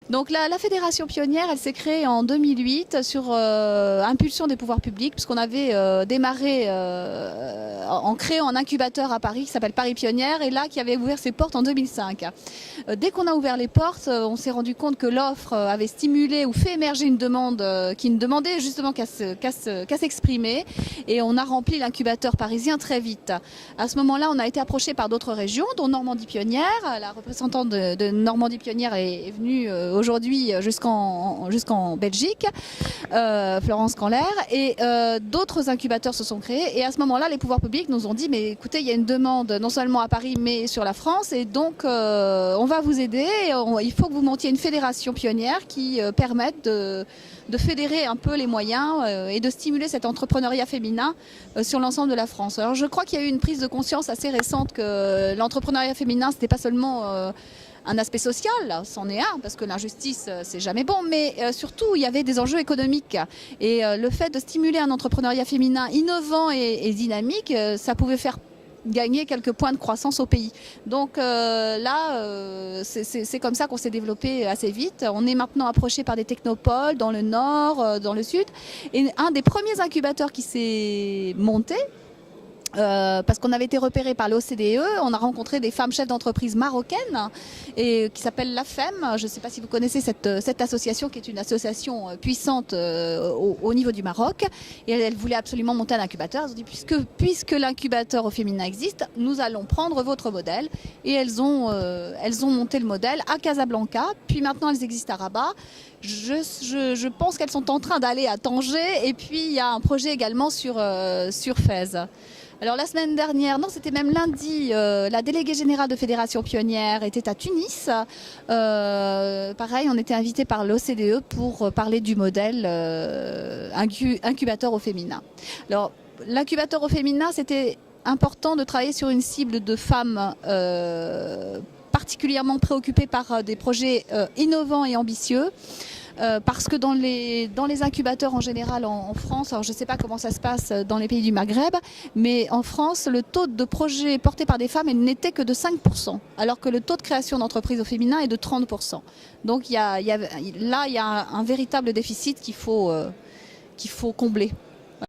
Donc la Fédération pionnière, elle s'est créée en 2008 sur impulsion des pouvoirs publics, puisqu'on avait démarré en créant un incubateur à Paris qui s'appelle Paris Pionnière, et là qui avait ouvert ses portes en 2005. Dès qu'on a ouvert les portes, on s'est rendu compte que l'offre avait stimulé ou fait émerger une demande qui ne demandait justement qu'à s'exprimer, et on a rempli l'incubateur parisien très vite. À ce moment-là, on a été approché par d'autres régions, dont Normandie Pionnière. La représentante de Normandie Pionnière est venue aujourd'hui jusqu'en Belgique, Florence Canler, et d'autres incubateurs se sont créés. Et à ce moment-là, les pouvoirs publics nous ont dit, mais écoutez, il y a une demande non seulement à Paris, mais sur la France, et donc on va vous aider. Il faut que vous montiez une fédération pionnière qui permette de fédérer un peu les moyens et de stimuler cet entrepreneuriat féminin sur l'ensemble de la France. Alors je crois qu'il y a eu une prise de conscience assez récente que l'entrepreneuriat féminin, c'était pas seulement un aspect social, c'en est un, parce que l'injustice, c'est jamais bon, mais surtout, il y avait des enjeux économiques. Et le fait de stimuler un entrepreneuriat féminin innovant et dynamique, ça pouvait faire gagner quelques points de croissance au pays. Donc là, c'est comme ça qu'on s'est développé assez vite. On est maintenant approché par des technopoles dans le nord, dans le sud. Et un des premiers incubateurs qui s'est monté, parce qu'on avait été repéré par l'OCDE, on a rencontré des femmes chefs d'entreprise marocaines et qui s'appelle l'AFEM. Je ne sais pas si vous connaissez cette association, qui est une association puissante au niveau du Maroc, et elles voulaient absolument monter un incubateur. Elles ont dit, puisque l'incubateur au féminin existe, nous allons prendre votre modèle, et elles ont monté le modèle à Casablanca, puis maintenant elles existent à Rabat. Je pense qu'elles sont en train d'aller à Tanger, et puis il y a un projet également sur Fès. Alors la semaine dernière, non, c'était même lundi, la déléguée générale de Fédération Pionnière était à Tunis. Pareil, on était invité par l'OCDE pour parler du modèle incubateur au féminin. Alors l'incubateur au féminin, c'était important de travailler sur une cible de femmes particulièrement préoccupées par des projets innovants et ambitieux. Parce que dans les incubateurs en général en France, alors je ne sais pas comment ça se passe dans les pays du Maghreb, mais en France, le taux de projets portés par des femmes n'était que de 5%, alors que le taux de création d'entreprises au féminin est de 30%. Donc là, il y a un véritable déficit qu'il faut combler.